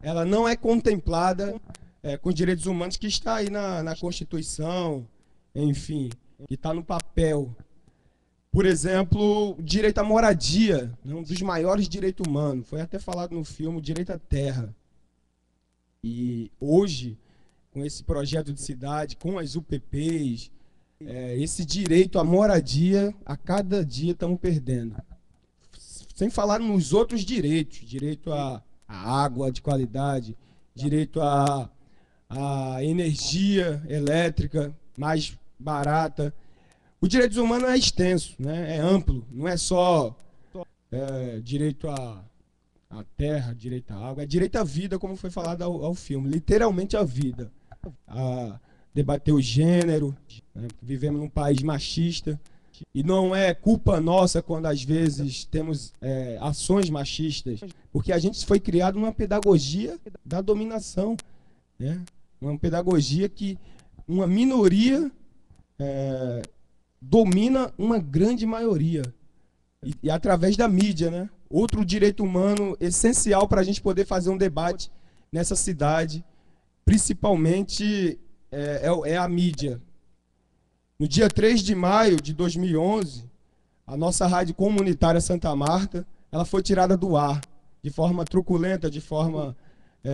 ela não é contemplada com os direitos humanos que está aí na Constituição, enfim, que está no papel. Por exemplo, o direito à moradia, né, um dos maiores direitos humanos. Foi até falado no filme, o direito à terra. E hoje, com esse projeto de cidade, com as UPPs, esse direito à moradia, a cada dia estamos perdendo. Sem falar nos outros direitos, direito à água de qualidade, direito à energia elétrica mais barata. O direito humano é extenso, né? É amplo, não é só direito à terra, direito à água, é direito à vida, como foi falado ao filme, literalmente a vida. A debater o gênero, né? Vivemos num país machista, e não é culpa nossa quando às vezes temos ações machistas, porque a gente foi criado numa pedagogia da dominação, né? Uma pedagogia que uma minoria domina uma grande maioria. E através da mídia, né? Outro direito humano essencial para a gente poder fazer um debate nessa cidade, principalmente é a mídia. No dia 3 de maio de 2011, a nossa rádio comunitária Santa Marta, ela foi tirada do ar, de forma truculenta, de forma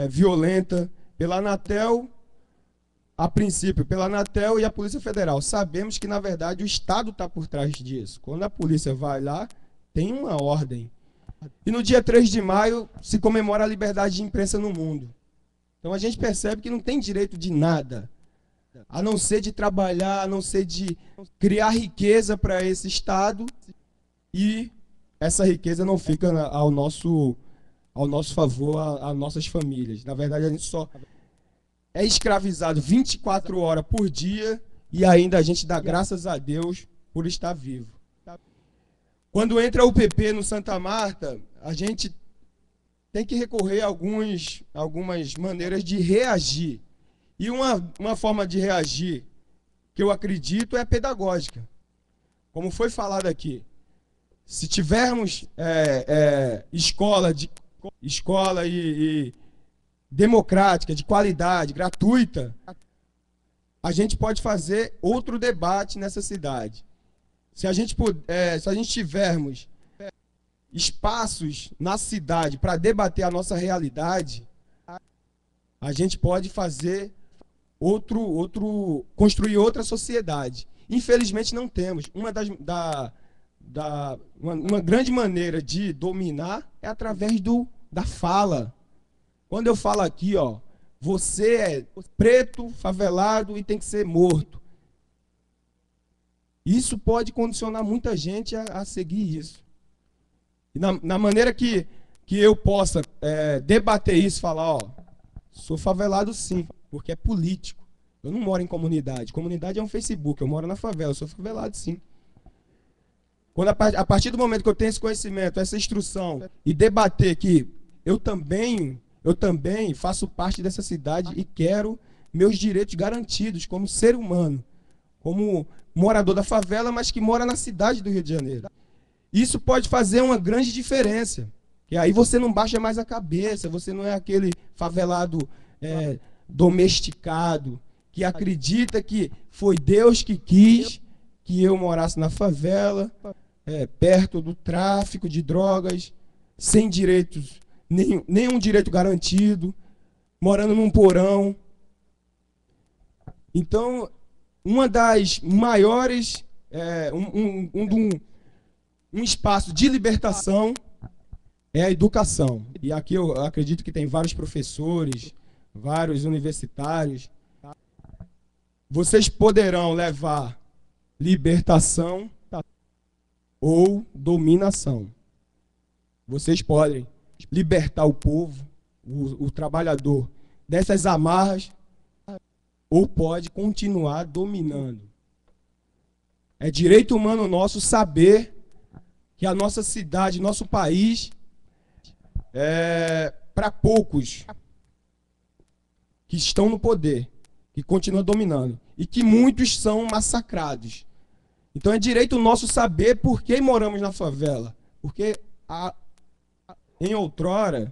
violenta, pela Anatel, a princípio, pela Anatel e a Polícia Federal. Sabemos que, na verdade, o Estado está por trás disso. Quando a polícia vai lá, tem uma ordem. E no dia 3 de maio se comemora a liberdade de imprensa no mundo. Então a gente percebe que não tem direito de nada, a não ser de trabalhar, a não ser de criar riqueza para esse Estado, e essa riqueza não fica ao nosso favor, às nossas famílias. Na verdade, a gente só é escravizado 24 horas por dia e ainda a gente dá graças a Deus por estar vivo. Quando entra o PP no Santa Marta, a gente tem que recorrer a algumas maneiras de reagir. E uma forma de reagir que eu acredito é pedagógica. Como foi falado aqui, se tivermos escola e democrática, de qualidade, gratuita, a gente pode fazer outro debate nessa cidade. Se a gente tivermos espaços na cidade para debater a nossa realidade, a gente pode fazer construir outra sociedade. Infelizmente não temos. Uma grande maneira de dominar é através da fala. Quando eu falo aqui, ó, você é preto, favelado e tem que ser morto. Isso pode condicionar muita gente a seguir isso. E na maneira que eu possa debater isso, falar, ó, sou favelado sim, porque é político. Eu não moro em comunidade. Comunidade é um Facebook, eu moro na favela, eu sou favelado sim. Quando a partir do momento que eu tenho esse conhecimento, essa instrução, e debater que eu também faço parte dessa cidade e quero meus direitos garantidos como ser humano, como morador da favela, mas que mora na cidade do Rio de Janeiro. Isso pode fazer uma grande diferença. E aí você não baixa mais a cabeça, você não é aquele favelado domesticado, que acredita que foi Deus que quis que eu morasse na favela, perto do tráfico de drogas, sem direitos, nenhum direito garantido, morando num porão. Então, uma das maiores, um espaço de libertação é a educação. E aqui eu acredito que tem vários professores, vários universitários. Vocês poderão levar libertação ou dominação. Vocês podem libertar o povo, o trabalhador, dessas amarras, ou pode continuar dominando. É direito humano nosso saber que a nossa cidade, nosso país, para poucos que estão no poder, que continuam dominando, e que muitos são massacrados. Então é direito nosso saber por que moramos na favela. Porque em outrora,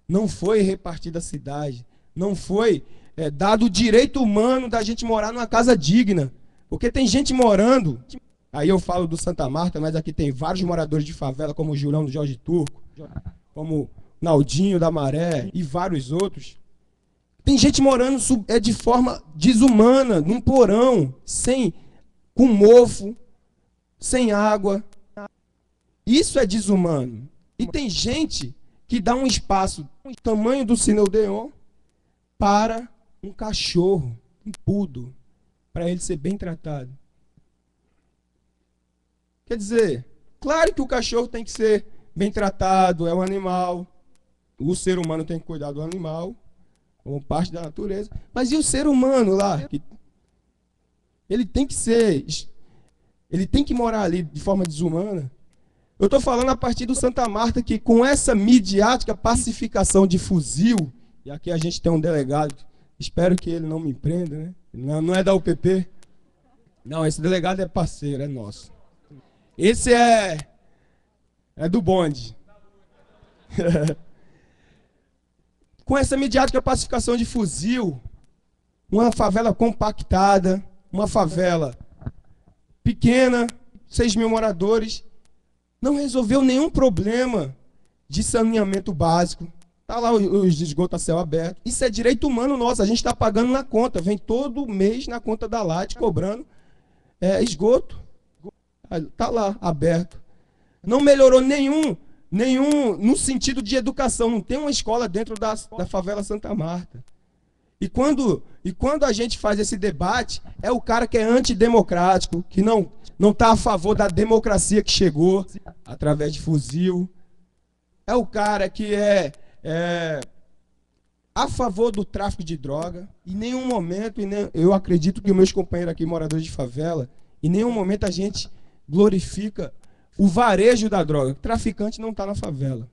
não foi repartida a cidade, não foi dado o direito humano da gente morar numa casa digna. Porque tem gente morando, aí eu falo do Santa Marta, mas aqui tem vários moradores de favela, como o Julião do Jorge Turco, como Naldinho da Maré e vários outros. Tem gente morando de forma desumana, num porão, com mofo, sem água. Isso é desumano. E tem gente que dá um espaço do tamanho do Cine Odeon para um cachorro, um poodle, para ele ser bem tratado. Quer dizer, claro que o cachorro tem que ser bem tratado, é um animal. O ser humano tem que cuidar do animal, como parte da natureza. Mas e o ser humano lá? Ele tem que morar ali de forma desumana. Eu estou falando a partir do Santa Marta que com essa midiática pacificação de fuzil, e aqui a gente tem um delegado, espero que ele não me prenda, né? Não é da UPP. Não, esse delegado é parceiro, é nosso. Esse é do bonde. Com essa midiática pacificação de fuzil, uma favela compactada, uma favela pequena, 6 mil moradores, não resolveu nenhum problema de saneamento básico. Está lá os esgotos a céu aberto. Isso é direito humano nosso, a gente está pagando na conta. Vem todo mês na conta da Light cobrando esgoto. Está lá, aberto. Não melhorou nenhum no sentido de educação. Não tem uma escola dentro da favela Santa Marta. E quando a gente faz esse debate, é o cara que é antidemocrático, que não está a favor da democracia que chegou através de fuzil. É o cara que é a favor do tráfico de droga. Em nenhum momento, eu acredito que os meus companheiros aqui, moradores de favela, em nenhum momento a gente glorifica o varejo da droga. O traficante não está na favela.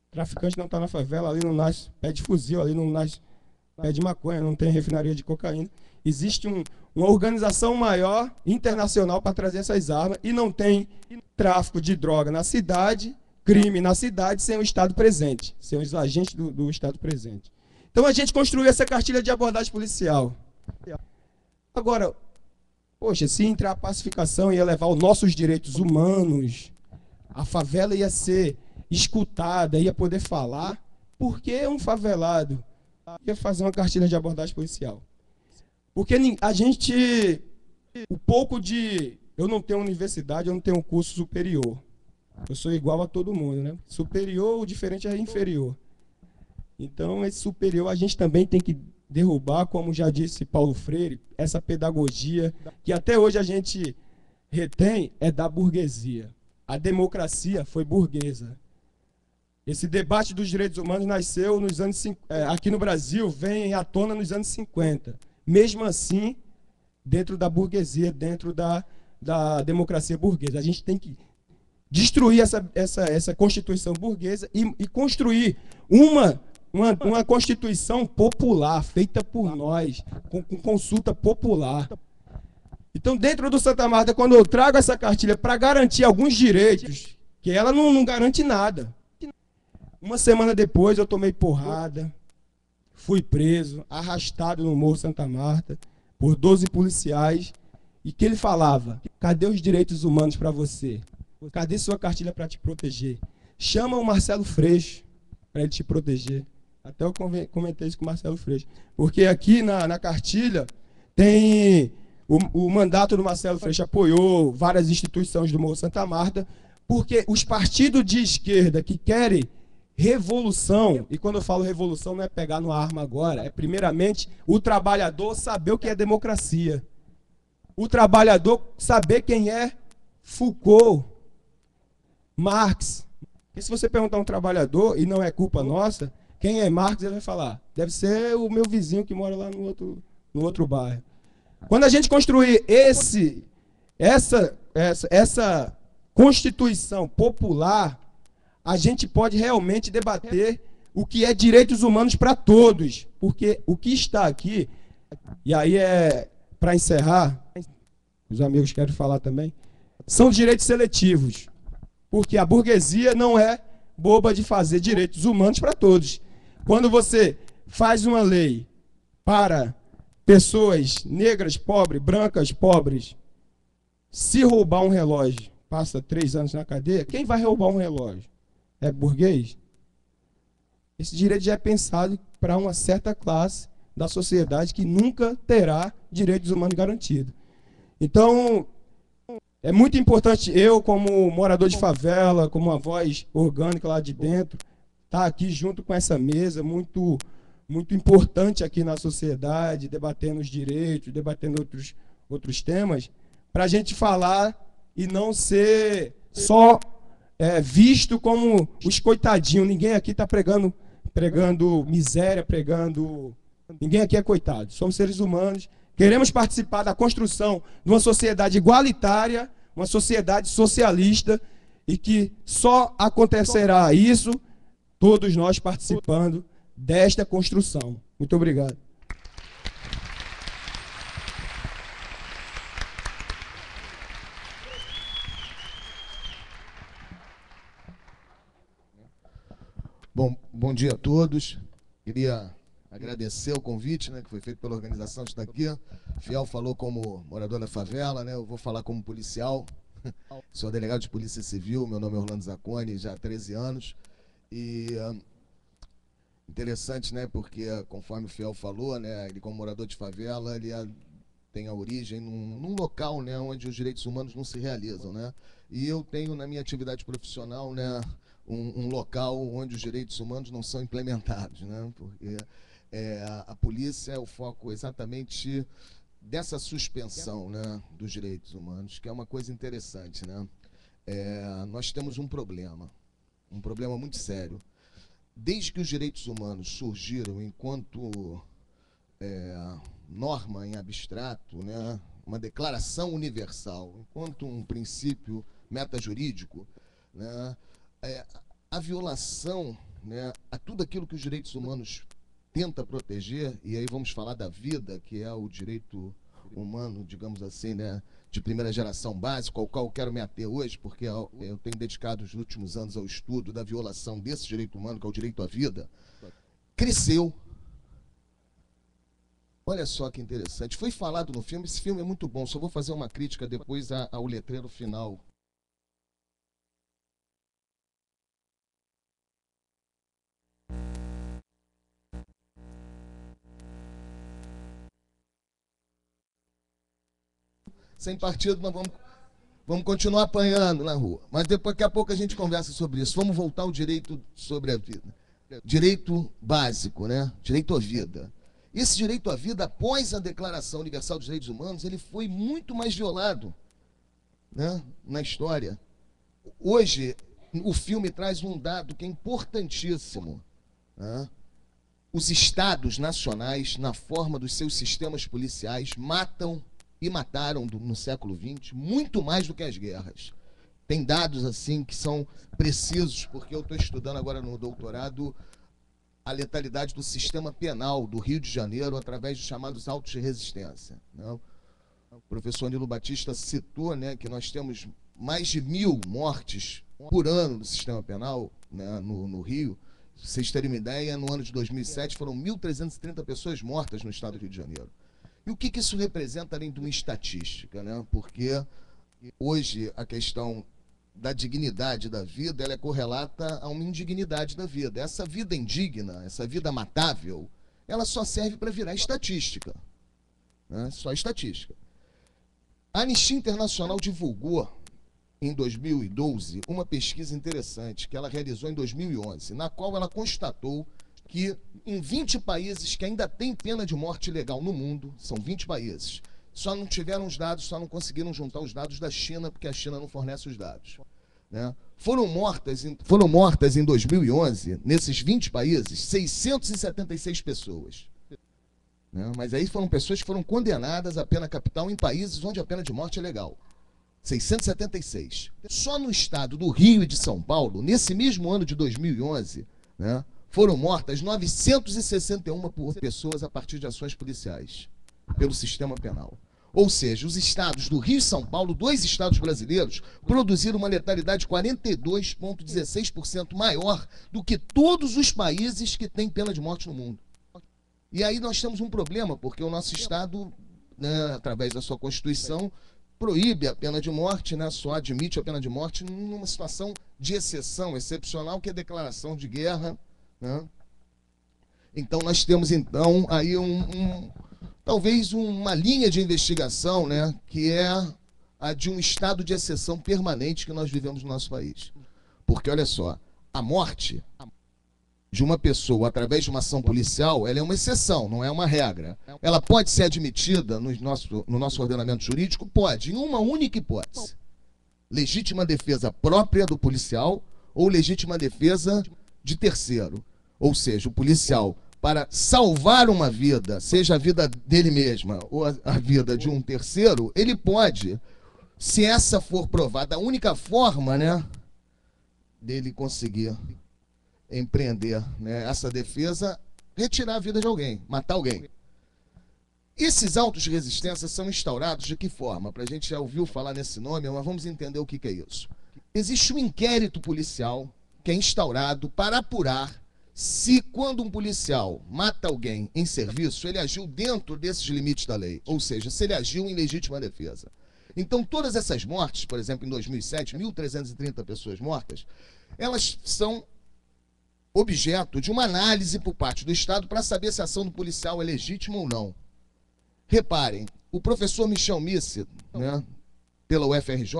O traficante não está na favela, ali não nasce pé de fuzil, ali não nasce pé de maconha, não tem refinaria de cocaína. Existe uma organização maior, internacional, para trazer essas armas, e não tem tráfico de droga na cidade, crime na cidade, sem o Estado presente, sem os agentes do Estado presente. Então a gente construiu essa cartilha de abordagem policial. Agora, poxa, se entrar a pacificação ia levar os nossos direitos humanos, a favela ia ser escutada, ia poder falar, por que um favelado ia fazer uma cartilha de abordagem policial? Porque a gente, eu não tenho universidade, eu não tenho um curso superior. Eu sou igual a todo mundo, né? Superior, o diferente é inferior. Então, esse superior a gente também tem que derrubar, como já disse Paulo Freire, essa pedagogia que até hoje a gente retém é da burguesia. A democracia foi burguesa. Esse debate dos direitos humanos nasceu nos anos aqui no Brasil, vem à tona nos anos 50. Mesmo assim, dentro da burguesia, dentro da democracia burguesa. A gente tem que destruir essa Constituição burguesa e construir uma Constituição popular, feita por nós, com consulta popular. Então, dentro do Santa Marta, quando eu trago essa cartilha para garantir alguns direitos, que ela não garante nada. Uma semana depois, eu tomei porrada, fui preso, arrastado no Morro Santa Marta, por 12 policiais, e que ele falava: cadê os direitos humanos para você? Cadê sua cartilha para te proteger? Chama o Marcelo Freixo para ele te proteger. Até eu comentei isso com o Marcelo Freixo. Porque aqui na cartilha tem o mandato do Marcelo Freixo, apoiou várias instituições do Morro Santa Marta, porque os partidos de esquerda que querem revolução, e quando eu falo revolução não é pegar numa arma agora, é primeiramente o trabalhador saber o que é democracia. O trabalhador saber quem é Foucault, Marx. Porque se você perguntar a um trabalhador, e não é culpa nossa, quem é Marx, ele vai falar: deve ser o meu vizinho que mora lá no outro bairro. Quando a gente construir essa Constituição popular, a gente pode realmente debater o que é direitos humanos para todos. Porque o que está aqui, e aí para encerrar, os amigos querem falar também, são direitos seletivos. Porque a burguesia não é boba de fazer direitos humanos para todos. Quando você faz uma lei para pessoas negras, pobres, brancas, pobres, se roubar um relógio, passa 3 anos na cadeia, quem vai roubar um relógio? É burguês? Esse direito já é pensado para uma certa classe da sociedade que nunca terá direitos humanos garantidos. Então, é muito importante eu, como morador de favela, como uma voz orgânica lá de dentro, estar aqui junto com essa mesa muito importante aqui na sociedade, debatendo os direitos, debatendo outros temas, para a gente falar e não ser só visto como os coitadinhos. Ninguém aqui está pregando miséria, ninguém aqui é coitado. Somos seres humanos. Queremos participar da construção de uma sociedade igualitária, uma sociedade socialista, e que só acontecerá isso todos nós participando desta construção. Muito obrigado. Bom dia a todos. Queria agradecer o convite, né, que foi feito pela organização de estar aqui. Fiel falou como morador da favela, né, eu vou falar como policial. Sou delegado de Polícia Civil, meu nome é Orlando Zacconi, já há 13 anos. E interessante, né, porque conforme o Fiel falou, né, ele como morador de favela, ele tem a origem num local, né, onde os direitos humanos não se realizam, né. E eu tenho na minha atividade profissional, né, um local onde os direitos humanos não são implementados, né, porque a polícia é o foco exatamente dessa suspensão, né, dos direitos humanos, que é uma coisa interessante, né. Nós temos um problema muito sério. Desde que os direitos humanos surgiram enquanto norma em abstrato, né, uma declaração universal, enquanto um princípio metajurídico, né, a violação, né, a tudo aquilo que os direitos humanos tenta proteger, e aí vamos falar da vida, que é o direito humano, digamos assim, né, de primeira geração básico, ao qual eu quero me ater hoje, porque eu tenho dedicado os últimos anos ao estudo da violação desse direito humano, que é o direito à vida, cresceu. Olha só que interessante. Foi falado no filme, esse filme é muito bom, só vou fazer uma crítica depois ao letreiro final. Sem partido, nós vamos continuar apanhando na rua. Mas daqui a pouco a gente conversa sobre isso. Vamos voltar ao direito sobre a vida. Direito básico, né? Direito à vida. Esse direito à vida, após a Declaração Universal dos Direitos Humanos, ele foi muito mais violado, né, na história. Hoje, o filme traz um dado que é importantíssimo, né? Os estados nacionais, na forma dos seus sistemas policiais, matam e mataram no século XX muito mais do que as guerras. Tem dados assim que são precisos, porque eu estou estudando agora no doutorado a letalidade do sistema penal do Rio de Janeiro através dos chamados autos de resistência, né? O professor Nilo Batista citou, né, que nós temos mais de 1000 mortes por ano no sistema penal, né, no Rio. Pra vocês terem uma ideia, no ano de 2007 foram 1.330 pessoas mortas no estado do Rio de Janeiro. E o que isso representa além de uma estatística, né? Porque hoje a questão da dignidade da vida, ela é correlata a uma indignidade da vida. Essa vida indigna, essa vida matável, ela só serve para virar estatística, né? Só estatística. A Anistia Internacional divulgou, em 2012, uma pesquisa interessante que ela realizou em 2011, na qual ela constatou que em 20 países que ainda tem pena de morte legal no mundo, são 20 países, só não tiveram os dados, só não conseguiram juntar os dados da China, porque a China não fornece os dados, né? Foram mortas em 2011, nesses 20 países, 676 pessoas. Né? Mas aí foram pessoas que foram condenadas à pena capital em países onde a pena de morte é legal. 676. Só no estado do Rio e de São Paulo, nesse mesmo ano de 2011, né, foram mortas 961 pessoas a partir de ações policiais, pelo sistema penal. Ou seja, os estados do Rio e São Paulo, 2 estados brasileiros, produziram uma letalidade 42,16% maior do que todos os países que têm pena de morte no mundo. E aí nós temos um problema, porque o nosso estado, né, através da sua Constituição, proíbe a pena de morte, né, só admite a pena de morte numa situação de exceção, excepcional, que é a declaração de guerra, né? Então nós temos então aí talvez uma linha de investigação, né, que é a de um estado de exceção permanente que nós vivemos no nosso país. Porque, olha só, a morte de uma pessoa através de uma ação policial, ela é uma exceção, não é uma regra. Ela pode ser admitida no nosso ordenamento jurídico? Pode, em uma única hipótese. Legítima defesa própria do policial ou legítima defesa de terceiro. Ou seja, o policial, para salvar uma vida, seja a vida dele mesma ou a vida de um terceiro, ele pode, se essa for provada, a única forma, né, dele conseguir empreender, né, essa defesa, retirar a vida de alguém, matar alguém. Esses autos de resistência são instaurados de que forma? Para a gente já ouviu falar nesse nome, mas vamos entender o que é isso. Existe um inquérito policial que é instaurado para apurar se, quando um policial mata alguém em serviço, ele agiu dentro desses limites da lei, ou seja, se ele agiu em legítima defesa. Então, todas essas mortes, por exemplo, em 2007, 1.330 pessoas mortas, elas são objeto de uma análise por parte do Estado para saber se a ação do policial é legítima ou não. Reparem, o professor Michel Misse, né, pela UFRJ,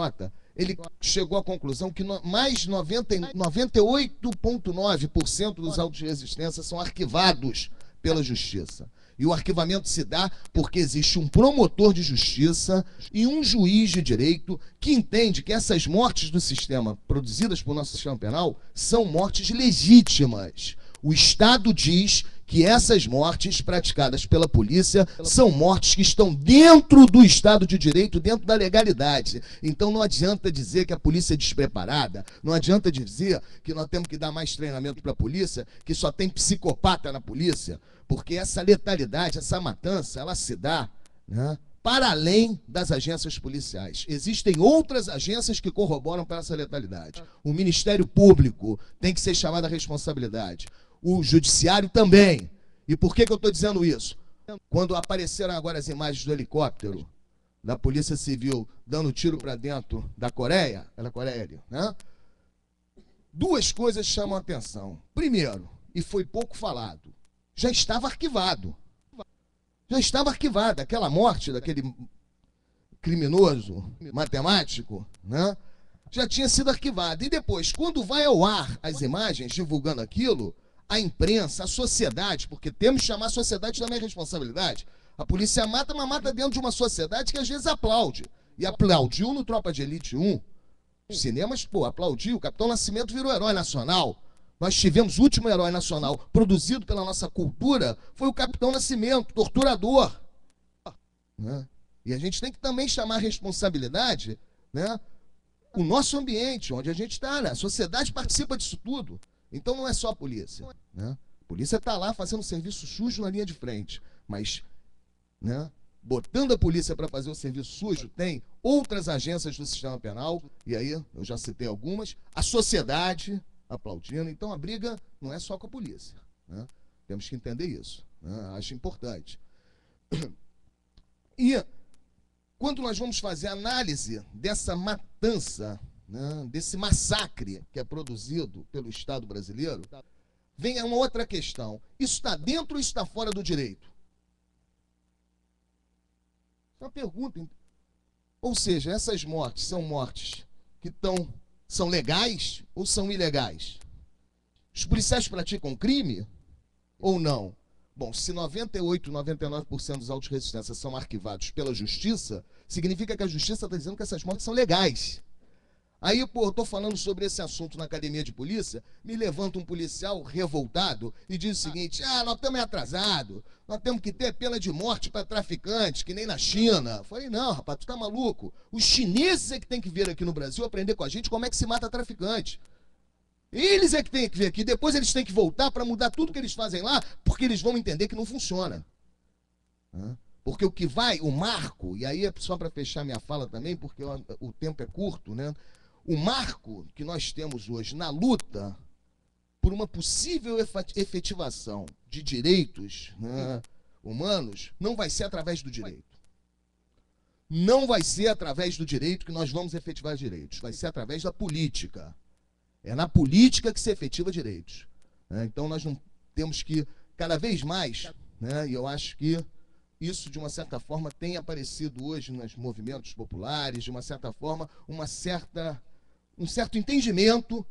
ele chegou à conclusão que mais 98,9% dos autos de resistência são arquivados pela Justiça. E o arquivamento se dá porque existe um promotor de justiça e um juiz de direito que entende que essas mortes do sistema, produzidas por nosso sistema penal, são mortes legítimas. O Estado diz que essas mortes praticadas pela polícia são mortes que estão dentro do Estado de Direito, dentro da legalidade. Então não adianta dizer que a polícia é despreparada, não adianta dizer que nós temos que dar mais treinamento para a polícia, que só tem psicopata na polícia, porque essa letalidade, essa matança, ela se dá, né, para além das agências policiais. Existem outras agências que corroboram para essa letalidade. O Ministério Público tem que ser chamado à responsabilidade. O Judiciário também. E por que eu estou dizendo isso? Quando apareceram agora as imagens do helicóptero da Polícia Civil dando tiro para dentro da Coreia, né? Duas coisas chamam a atenção. Primeiro, e foi pouco falado, já estava arquivado. Já estava arquivada aquela morte daquele criminoso matemático, né? Já tinha sido arquivada. E depois, quando vai ao ar as imagens divulgando aquilo, a imprensa, a sociedade, porque temos que chamar a sociedade também a responsabilidade. A polícia mata, mas mata dentro de uma sociedade que às vezes aplaude. E aplaudiu no Tropa de Elite 1. Os cinemas, pô, aplaudiu. O Capitão Nascimento virou herói nacional. Nós tivemos o último herói nacional produzido pela nossa cultura, foi o Capitão Nascimento, torturador. Né? E a gente tem que também chamar a responsabilidade, né, o nosso ambiente, onde a gente está, né? A sociedade participa disso tudo. Então não é só a polícia, né? A polícia está lá fazendo serviço sujo na linha de frente, mas, né, botando a polícia para fazer o serviço sujo, tem outras agências do sistema penal, e aí eu já citei algumas, a sociedade aplaudindo. Então a briga não é só com a polícia, né? Temos que entender isso, né? Acho importante. E quando nós vamos fazer a análise dessa matança, né, desse massacre que é produzido pelo Estado brasileiro, vem uma outra questão. Isso está dentro ou está fora do direito? É uma pergunta. Ou seja, essas mortes são mortes que são legais ou são ilegais? Os policiais praticam crime ou não? Bom, se 98, 99% dos autos de resistência são arquivados pela justiça, significa que a justiça está dizendo que essas mortes são legais. Aí, pô, eu estou falando sobre esse assunto na academia de polícia, me levanta um policial revoltado e diz o seguinte: nós estamos atrasados, nós temos que ter pena de morte para traficantes, que nem na China. Eu falei, não, rapaz, tu tá maluco? Os chineses é que tem que vir aqui no Brasil aprender com a gente como é que se mata traficante. Eles é que tem que vir aqui, depois eles têm que voltar para mudar tudo que eles fazem lá, porque eles vão entender que não funciona. Porque o que vai, o marco, e aí é só para fechar minha fala também, porque o tempo é curto, né? O marco que nós temos hoje na luta por uma possível efetivação de direitos, né, humanos, não vai ser através do direito. Não vai ser através do direito que nós vamos efetivar direitos. Vai ser através da política. É na política que se efetiva direitos. Né? Então, nós não temos que, cada vez mais, né, e eu acho que isso, de uma certa forma, tem aparecido hoje nos movimentos populares, de uma certa forma, um certo entendimento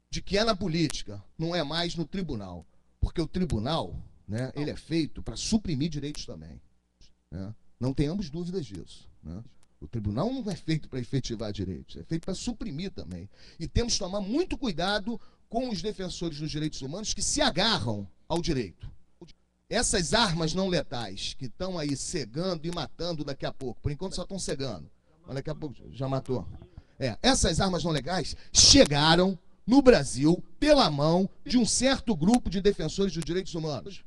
de que é na política, não é mais no tribunal. Porque o tribunal, né, ele é feito para suprimir direitos também. Né? Não tenhamos dúvidas disso. Né? O tribunal não é feito para efetivar direitos, é feito para suprimir também. E temos que tomar muito cuidado com os defensores dos direitos humanos que se agarram ao direito. Essas armas não letais que estão aí cegando e matando daqui a pouco, por enquanto só estão cegando, mas daqui a pouco já matou. Essas armas não legais chegaram no Brasil pela mão de um certo grupo de defensores dos direitos humanos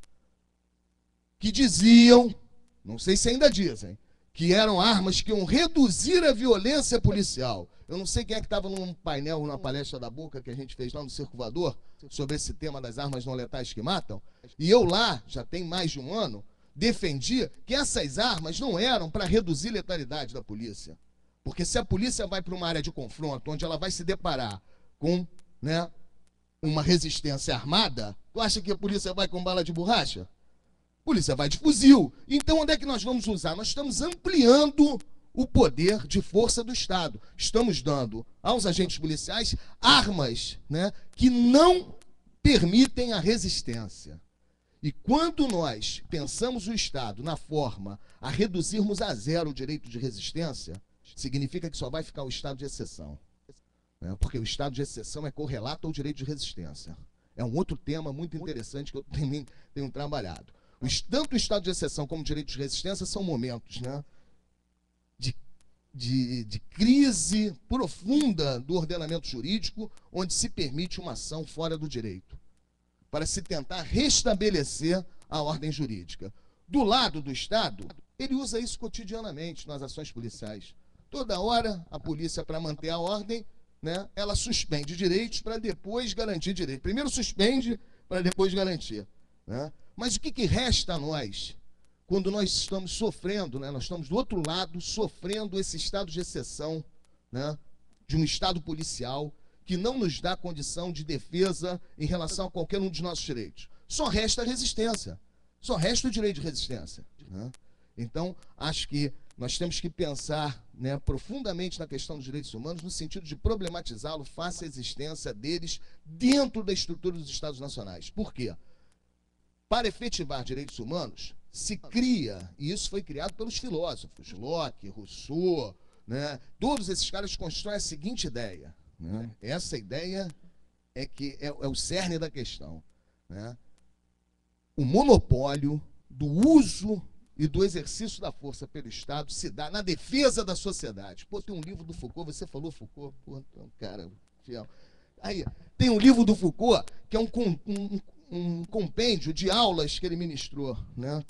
que diziam, não sei se ainda dizem, que eram armas que iam reduzir a violência policial. Eu não sei quem é que estava num painel, numa palestra da Boca que a gente fez lá no Circo Voador, sobre esse tema das armas não letais que matam, e eu lá, já tem mais de um ano, defendia que essas armas não eram para reduzir a letalidade da polícia. Porque se a polícia vai para uma área de confronto, onde ela vai se deparar com, né, uma resistência armada, tu acha que a polícia vai com bala de borracha? A polícia vai de fuzil. Então, onde é que nós vamos usar? Nós estamos ampliando o poder de força do Estado. Estamos dando aos agentes policiais armas, né, que não permitem a resistência. E quando nós pensamos o Estado na forma a reduzirmos a zero o direito de resistência, significa que só vai ficar o estado de exceção. Né? Porque o estado de exceção é correlato ao direito de resistência. É um outro tema muito interessante que eu também tenho trabalhado. Tanto o estado de exceção como o direito de resistência são momentos, né, de crise profunda do ordenamento jurídico, onde se permite uma ação fora do direito, para se tentar restabelecer a ordem jurídica. Do lado do Estado, ele usa isso cotidianamente nas ações policiais. Toda hora, a polícia, para manter a ordem, né, ela suspende direitos para depois garantir direitos. Primeiro suspende para depois garantir. Né? Mas o que resta a nós, quando nós estamos sofrendo, né, nós estamos do outro lado, sofrendo esse estado de exceção, né, de um Estado policial que não nos dá condição de defesa em relação a qualquer um dos nossos direitos? Só resta a resistência. Só resta o direito de resistência. Né? Então, acho que nós temos que pensar, né, profundamente na questão dos direitos humanos, no sentido de problematizá-lo face à existência deles dentro da estrutura dos Estados nacionais. Por quê? Para efetivar direitos humanos, se cria, e isso foi criado pelos filósofos, Locke, Rousseau, né, todos esses caras constroem a seguinte ideia. Né? Essa ideia é que é o cerne da questão. Né? O monopólio do uso e do exercício da força pelo Estado se dá na defesa da sociedade. Pô, tem um livro do Foucault, você falou Foucault, pô, cara, fiel. Aí, tem um livro do Foucault, que é um compêndio de aulas que ele ministrou, né,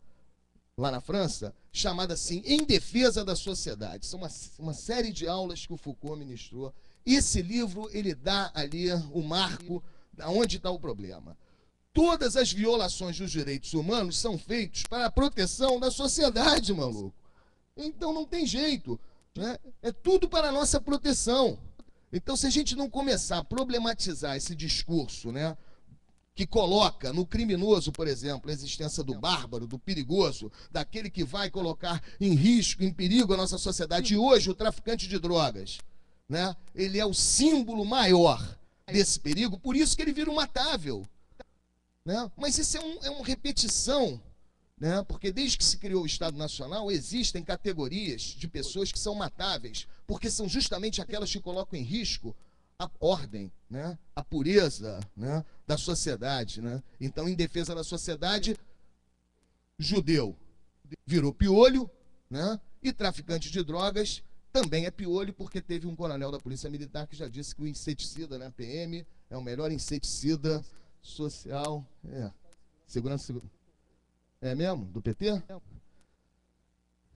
lá na França, chamada assim, Em Defesa da Sociedade. São uma série de aulas que o Foucault ministrou. Esse livro, ele dá ali o marco de onde está o problema. Todas as violações dos direitos humanos são feitas para a proteção da sociedade, maluco. Então não tem jeito. Né? É tudo para a nossa proteção. Então, se a gente não começar a problematizar esse discurso, né, que coloca no criminoso, por exemplo, a existência do bárbaro, do perigoso, daquele que vai colocar em risco, em perigo a nossa sociedade, e hoje o traficante de drogas, né, ele é o símbolo maior desse perigo, por isso que ele vira um matável. Né? Mas isso é uma repetição, né? Porque desde que se criou o Estado Nacional, existem categorias de pessoas que são matáveis, porque são justamente aquelas que colocam em risco a ordem, né, a pureza, né, da sociedade. Né? Então, em defesa da sociedade, judeu virou piolho, né, e traficante de drogas também é piolho, porque teve um coronel da Polícia Militar que já disse que o inseticida, né, PM, é o melhor inseticida social. Segurança. É mesmo? Do PT?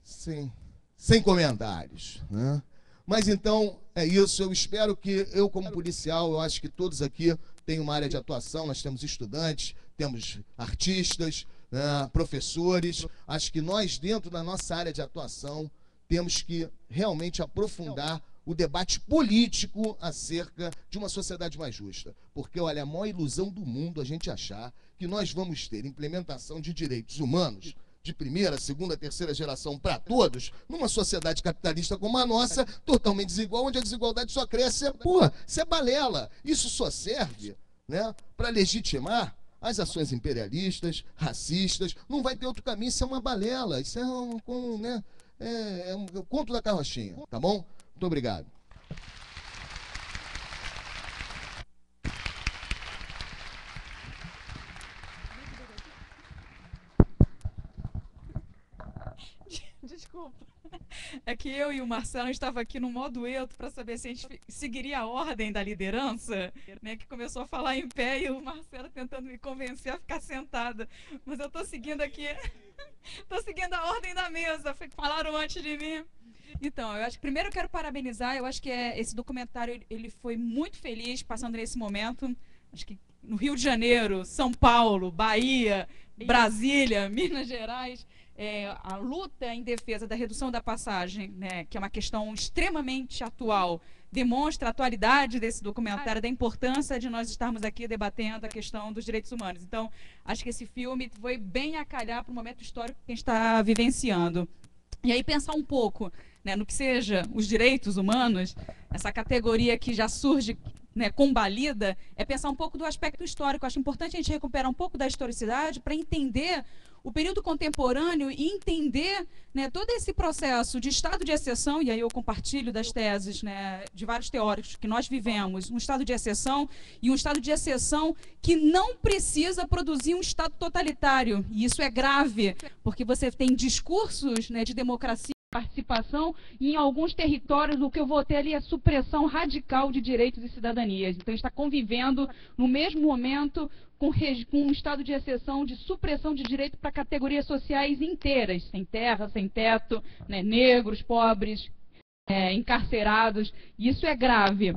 sem comentários, né? Mas então, é isso. Eu espero que eu, como policial, eu acho que todos aqui têm uma área de atuação. Nós temos estudantes, temos artistas, né, professores. Acho que nós, dentro da nossa área de atuação, temos que realmente aprofundar o debate político acerca de uma sociedade mais justa. Porque, olha, a maior ilusão do mundo a gente achar que nós vamos ter implementação de direitos humanos de primeira, segunda, terceira geração para todos, numa sociedade capitalista como a nossa, totalmente desigual, onde a desigualdade só cresce. Porra, isso é balela. Isso só serve, né, para legitimar as ações imperialistas, racistas. Não vai ter outro caminho, isso é uma balela. Isso é um conto da carrochinha, tá bom? Muito obrigado. Desculpa. É que eu e o Marcelo estava aqui no modo eto para saber se a gente seguiria a ordem da liderança, né, que começou a falar em pé e o Marcelo tentando me convencer a ficar sentada. Mas eu estou seguindo aqui, estou seguindo a ordem da mesa, falaram antes de mim. Então, eu acho que primeiro eu quero parabenizar, eu acho que esse documentário ele foi muito feliz passando nesse momento. Acho que no Rio de Janeiro, São Paulo, Bahia, Brasília, Minas Gerais, a luta em defesa da redução da passagem, né, que é uma questão extremamente atual, demonstra a atualidade desse documentário, da importância de nós estarmos aqui debatendo a questão dos direitos humanos. Então, acho que esse filme foi bem a calhar para o momento histórico que a gente está vivenciando. E aí pensar um pouco, né, no que seja os direitos humanos, essa categoria que já surge, né, combalida, é pensar um pouco do aspecto histórico. Acho importante a gente recuperar um pouco da historicidade para entender o período contemporâneo e entender, né, todo esse processo de estado de exceção, e aí eu compartilho das teses, né, de vários teóricos, que nós vivemos um estado de exceção e um estado de exceção que não precisa produzir um estado totalitário. E isso é grave, porque você tem discursos, né, de democracia, participação, e em alguns territórios o que eu vou ter ali é supressão radical de direitos e cidadanias. Então, a gente está convivendo no mesmo momento com um estado de exceção, de supressão de direito para categorias sociais inteiras, sem terra, sem teto, né, negros, pobres, encarcerados. E isso é grave.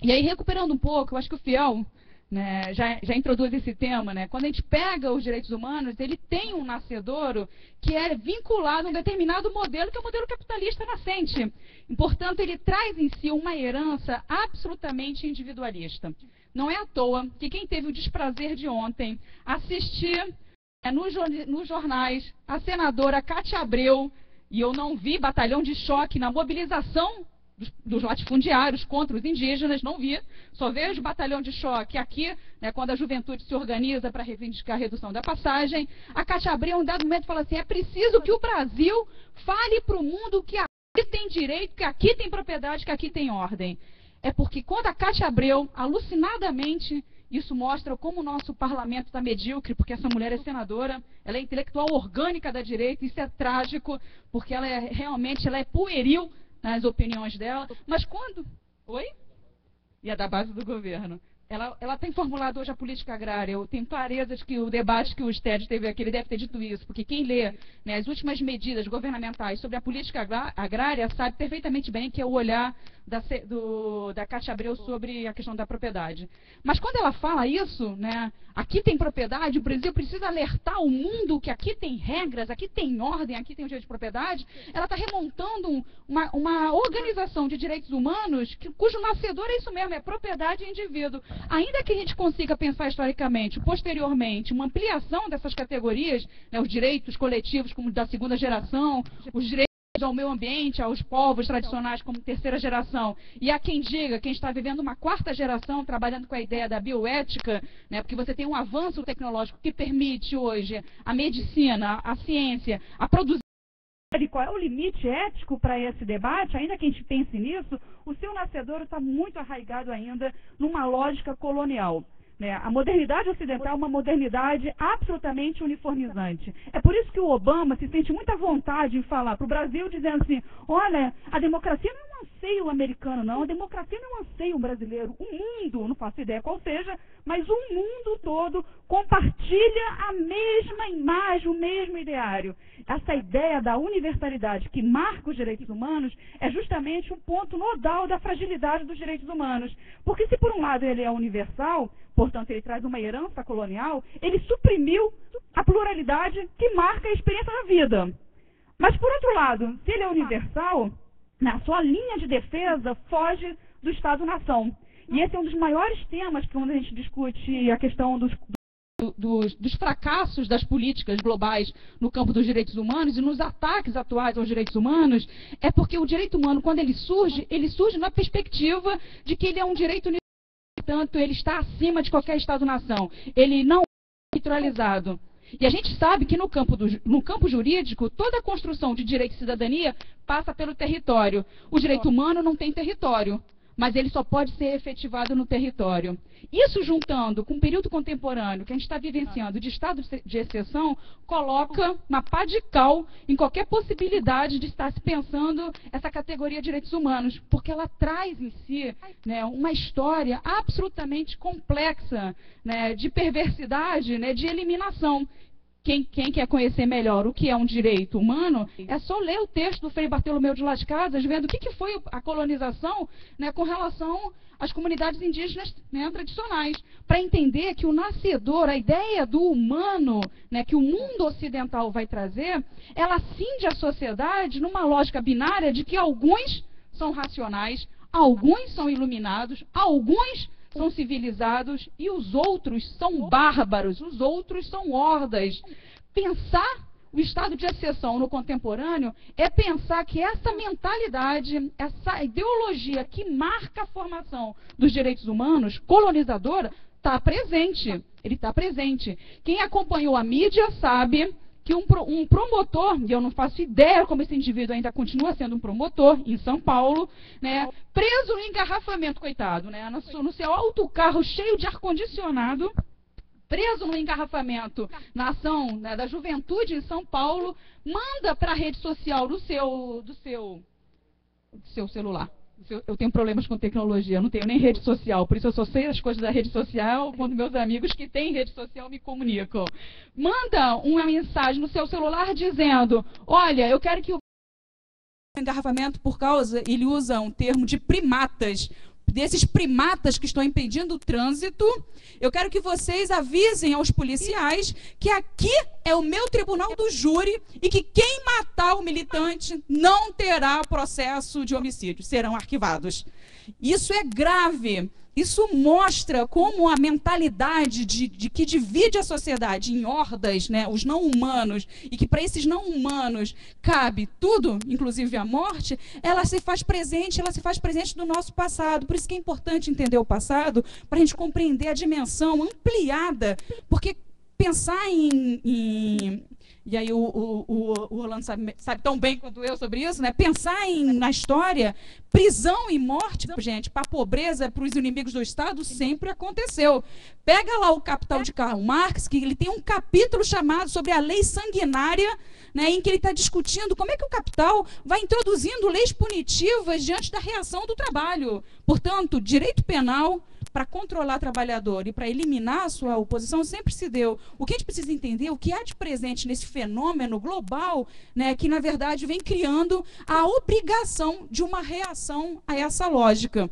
E aí, recuperando um pouco, eu acho que o Fiel, né, já introduz esse tema, né? Quando a gente pega os direitos humanos, ele tem um nascedouro que é vinculado a um determinado modelo, que é o modelo capitalista nascente. E, portanto, ele traz em si uma herança absolutamente individualista. Não é à toa que quem teve o desprazer de ontem assistir nos jornais a senadora Cátia Abreu, e eu não vi batalhão de choque na mobilização dos latifundiários contra os indígenas, não vi, só vejo batalhão de choque aqui, né, quando a juventude se organiza para reivindicar a redução da passagem. A Cátia Abreu, em um dado momento, fala assim, é preciso que o Brasil fale para o mundo que aqui tem direito, que aqui tem propriedade, que aqui tem ordem. É porque quando a Cátia Abreu, alucinadamente, isso mostra como o nosso parlamento está medíocre, porque essa mulher é senadora, ela é intelectual orgânica da direita, isso é trágico, porque ela ela é pueril nas opiniões dela, mas quando... Oi? E é da base do governo. Ela tem formulado hoje a política agrária. Eu tenho clareza de que o debate que o Sted teve aqui, ele deve ter dito isso, porque quem lê, né, as últimas medidas governamentais sobre a política agrária sabe perfeitamente bem que é o olhar da Cátia Abreu sobre a questão da propriedade. Mas quando ela fala isso, né, aqui tem propriedade, o Brasil precisa alertar o mundo que aqui tem regras, aqui tem ordem, aqui tem o direito de propriedade, ela está remontando uma organização de direitos humanos cujo nascedor é isso mesmo, é propriedade e indivíduo. Ainda que a gente consiga pensar historicamente, posteriormente, uma ampliação dessas categorias, né, os direitos coletivos como da segunda geração, os direitos ao meio ambiente, aos povos tradicionais como terceira geração, e há quem diga, quem está vivendo uma quarta geração, trabalhando com a ideia da bioética, né, porque você tem um avanço tecnológico que permite hoje a medicina, a ciência, a produzir. Qual é o limite ético para esse debate? Ainda que a gente pense nisso, o seu nascedouro está muito arraigado ainda numa lógica colonial. Né? A modernidade ocidental é uma modernidade absolutamente uniformizante. É por isso que o Obama se sente muita vontade em falar para o Brasil, dizendo assim, olha, a democracia não é anseio americano, não. A democracia não é um anseio brasileiro. O mundo, não faço ideia qual seja, mas o mundo todo compartilha a mesma imagem, o mesmo ideário. Essa ideia da universalidade que marca os direitos humanos é justamente um ponto nodal da fragilidade dos direitos humanos. Porque se por um lado ele é universal, portanto ele traz uma herança colonial, ele suprimiu a pluralidade que marca a experiência da vida. Mas por outro lado, se ele é universal, na sua linha de defesa foge do Estado-nação. E esse é um dos maiores temas quando a gente discute a questão dos fracassos das políticas globais no campo dos direitos humanos e nos ataques atuais aos direitos humanos, é porque o direito humano, quando ele surge na perspectiva de que ele é um direito universal, portanto, ele está acima de qualquer Estado-nação. Ele não é neutralizado. E a gente sabe que no campo jurídico, toda a construção de direito de cidadania passa pelo território. O direito humano não tem território, mas ele só pode ser efetivado no território. Isso juntando com o período contemporâneo que a gente está vivenciando de estado de exceção, coloca uma pá de cal em qualquer possibilidade de estar se pensando essa categoria de direitos humanos, porque ela traz em si, né, uma história absolutamente complexa, né, de perversidade, né, de eliminação. Quem quer conhecer melhor o que é um direito humano, é só ler o texto do Frei Bartolomeu de Las Casas, vendo o que foi a colonização, né, com relação às comunidades indígenas, né, tradicionais, para entender que o nascedor, a ideia do humano, né, que o mundo ocidental vai trazer, ela cinde a sociedade numa lógica binária de que alguns são racionais, alguns são iluminados, alguns são civilizados e os outros são bárbaros, os outros são hordas. Pensar o estado de exceção no contemporâneo é pensar que essa mentalidade, essa ideologia que marca a formação dos direitos humanos, colonizadora, está presente. Ele está presente. Quem acompanhou a mídia sabe que um promotor, e eu não faço ideia como esse indivíduo ainda continua sendo um promotor, em São Paulo, né, preso no engarrafamento, coitado, né, no seu autocarro cheio de ar-condicionado, preso no engarrafamento na ação, né, da juventude em São Paulo, manda para a rede social do seu celular. Eu tenho problemas com tecnologia, eu não tenho nem rede social, por isso eu só sei as coisas da rede social quando meus amigos que têm rede social me comunicam. Manda uma mensagem no seu celular dizendo, olha, eu quero que o engarrafamento por causa, ele usa um termo de primatas, desses primatas que estão impedindo o trânsito, eu quero que vocês avisem aos policiais que aqui é o meu tribunal do júri e que quem matar o militante não terá processo de homicídio, serão arquivados. Isso é grave. Isso mostra como a mentalidade de que divide a sociedade em hordas, né, os não-humanos, e que para esses não-humanos cabe tudo, inclusive a morte, ela se faz presente no nosso passado. Por isso que é importante entender o passado, para a gente compreender a dimensão ampliada, porque pensar e aí o Rolando sabe tão bem quanto eu sobre isso, né? Pensar na história, prisão e morte, gente, para a pobreza, para os inimigos do Estado, sempre aconteceu. Pega lá o Capital de Karl Marx, que ele tem um capítulo chamado sobre a lei sanguinária, né, em que ele está discutindo como é que o capital vai introduzindo leis punitivas diante da reação do trabalho. Portanto, direito penal para controlar o trabalhador e para eliminar a sua oposição sempre se deu. O que a gente precisa entender, o que há de presente nesse fenômeno global, né, que na verdade vem criando a obrigação de uma reação a essa lógica.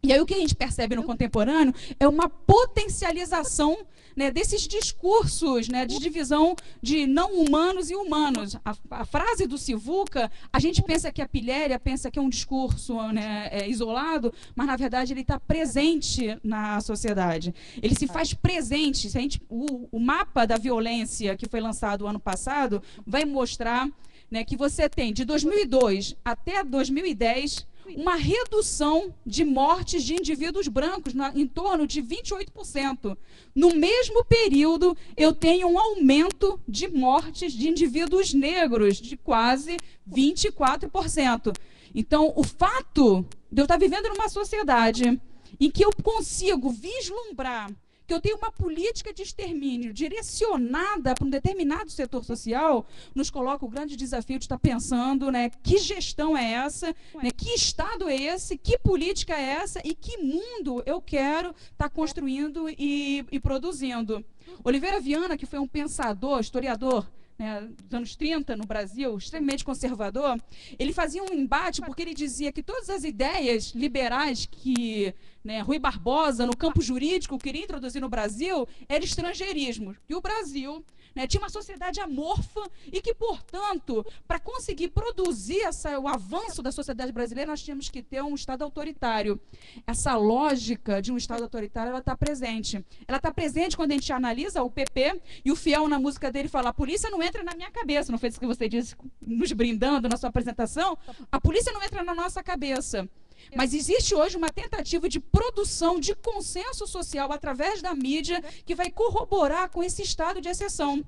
E aí o que a gente percebe no contemporâneo é uma potencialização, né, desses discursos, né, de divisão de não-humanos e humanos. A frase do Sivuca, a gente pensa que a Pilhéria pensa que é um discurso, né, isolado, mas na verdade ele está presente na sociedade. Ele se faz presente. Se o mapa da violência que foi lançado ano passado vai mostrar, né, que você tem de 2002 até 2010 uma redução de mortes de indivíduos brancos em torno de 28%. No mesmo período, eu tenho um aumento de mortes de indivíduos negros de quase 24%. Então, o fato de eu estar vivendo numa sociedade em que eu consigo vislumbrar que eu tenho uma política de extermínio direcionada para um determinado setor social, nos coloca o grande desafio de estar pensando, né, que gestão é essa, né, que Estado é esse, que política é essa e que mundo eu quero estar construindo e produzindo. Oliveira Viana, que foi um pensador, historiador, né, dos anos 30 no Brasil, extremamente conservador, ele fazia um embate porque ele dizia que todas as ideias liberais que, né, Rui Barbosa, no campo jurídico, queria introduzir no Brasil, era estrangeirismo. E o Brasil, né, tinha uma sociedade amorfa e que, portanto, para conseguir produzir o avanço da sociedade brasileira, nós tínhamos que ter um Estado autoritário. Essa lógica de um Estado autoritário, ela está presente. Ela está presente quando a gente analisa o PP e o Fiel, na música dele, fala: a polícia não entra na minha cabeça. Não foi isso que você disse, nos brindando na sua apresentação? A polícia não entra na nossa cabeça. Mas existe hoje uma tentativa de produção de consenso social através da mídia que vai corroborar com esse estado de exceção.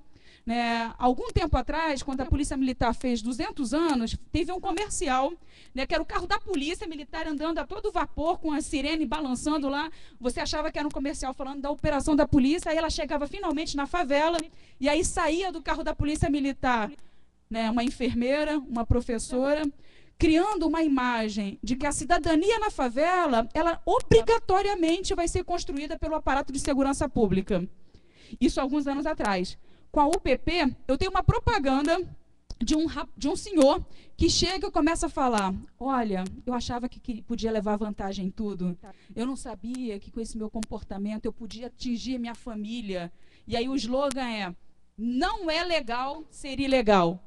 Né, algum tempo atrás, quando a Polícia Militar fez 200 anos, teve um comercial, né, que era o carro da Polícia Militar andando a todo vapor, com a sirene balançando lá. Você achava que era um comercial falando da operação da polícia, aí ela chegava finalmente na favela, e aí saía do carro da Polícia Militar, né, uma enfermeira, uma professora, criando uma imagem de que a cidadania na favela, ela obrigatoriamente vai ser construída pelo aparato de segurança pública. Isso há alguns anos atrás. Com a UPP, eu tenho uma propaganda de um senhor que chega e começa a falar: olha, eu achava que podia levar vantagem em tudo. Eu não sabia que com esse meu comportamento eu podia atingir minha família. E aí o slogan é: não é legal ser ilegal.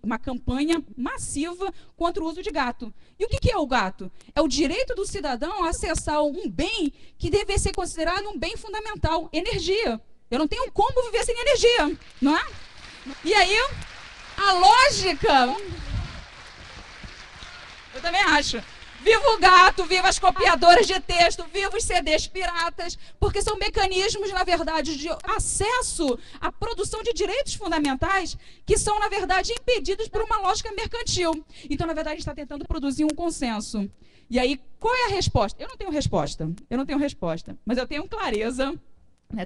Uma campanha massiva contra o uso de gato. E o que é o gato? É o direito do cidadão a acessar um bem que deve ser considerado um bem fundamental: energia. Eu não tenho como viver sem energia, não é? E aí, a lógica... Eu também acho. Viva o gato, viva as copiadoras de texto, viva os CDs piratas, porque são mecanismos, na verdade, de acesso à produção de direitos fundamentais que são, na verdade, impedidos por uma lógica mercantil. Então, na verdade, a gente está tentando produzir um consenso. E aí, qual é a resposta? Eu não tenho resposta, mas eu tenho clareza.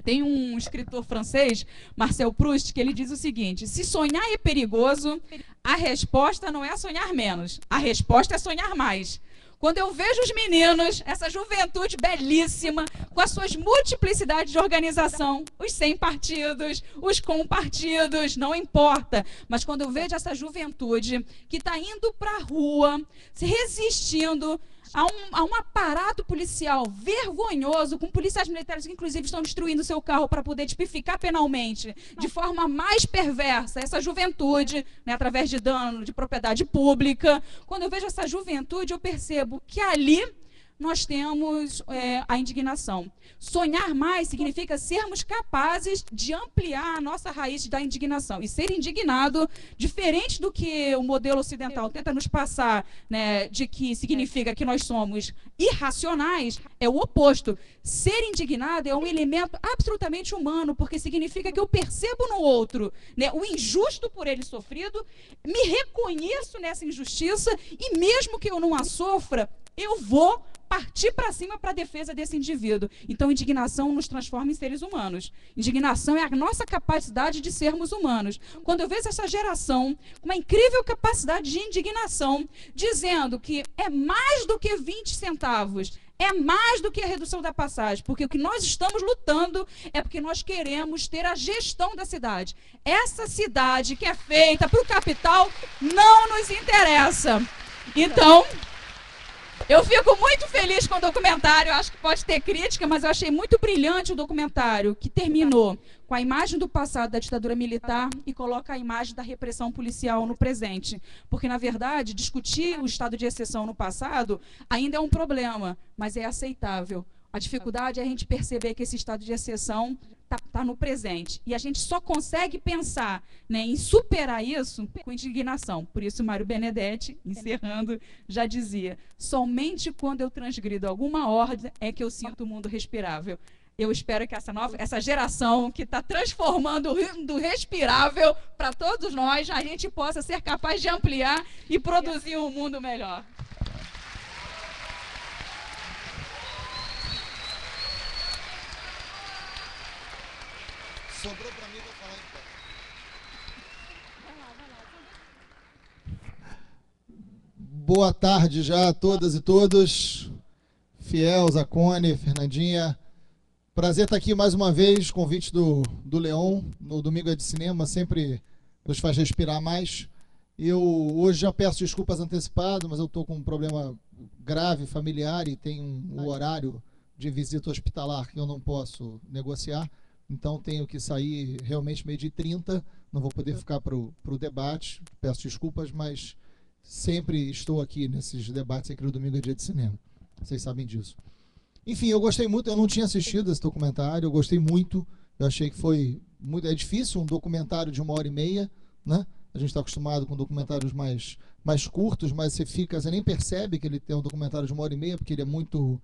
Tem um escritor francês, Marcel Proust, que ele diz o seguinte: se sonhar é perigoso, a resposta não é sonhar menos, a resposta é sonhar mais. Quando eu vejo os meninos, essa juventude belíssima, com as suas multiplicidades de organização, os sem partidos, os com partidos, não importa. Mas quando eu vejo essa juventude que está indo para a rua, se resistindo a um aparato policial vergonhoso, com policiais militares que, inclusive, estão destruindo seu carro para poder tipificar penalmente, de forma mais perversa, essa juventude, né, através de dano de propriedade pública. Quando eu vejo essa juventude, eu percebo que ali nós temos a indignação. Sonhar mais significa sermos capazes de ampliar a nossa raiz da indignação. E ser indignado, diferente do que o modelo ocidental tenta nos passar, né, de que significa que nós somos irracionais, é o oposto. Ser indignado é um elemento absolutamente humano, porque significa que eu percebo no outro, né, o injusto por ele sofrido, me reconheço nessa injustiça e mesmo que eu não a sofra, eu vou partir para cima para a defesa desse indivíduo. Então, indignação nos transforma em seres humanos. Indignação é a nossa capacidade de sermos humanos. Quando eu vejo essa geração com uma incrível capacidade de indignação, dizendo que é mais do que 20 centavos, é mais do que a redução da passagem, porque o que nós estamos lutando é porque nós queremos ter a gestão da cidade. Essa cidade que é feita para o capital não nos interessa. Então, eu fico muito feliz com o documentário. Acho que pode ter crítica, mas eu achei muito brilhante o documentário, que terminou com a imagem do passado da ditadura militar e coloca a imagem da repressão policial no presente. Porque, na verdade, discutir o estado de exceção no passado ainda é um problema, mas é aceitável. A dificuldade é a gente perceber que esse estado de exceção está no presente. E a gente só consegue pensar, né, em superar isso com indignação. Por isso, Mário Benedetti, encerrando, já dizia: somente quando eu transgrido alguma ordem é que eu sinto o mundo respirável. Eu espero que essa geração que está transformando o mundo respirável para todos nós, a gente possa ser capaz de ampliar e produzir um mundo melhor. sobrou para mim, vou falar em pé. Boa tarde já a todas e todos. Fiel, Zacone, Fernandinha. Prazer estar aqui mais uma vez, convite do Leon, no Domingo é de Cinema, sempre nos faz respirar mais. Eu hoje já peço desculpas antecipadas, mas eu estou com um problema grave familiar e tenho um horário de visita hospitalar que eu não posso negociar, então tenho que sair realmente meio de 30, não vou poder ficar para o debate, peço desculpas, mas sempre estou aqui nesses debates aqui no Domingo é Dia de Cinema, vocês sabem disso. Enfim, eu gostei muito, eu não tinha assistido esse documentário, eu gostei muito, eu achei que foi muito, é difícil um documentário de 1h30, né? A gente está acostumado com documentários mais curtos, mas você nem percebe que ele tem um documentário de 1h30, porque ele é muito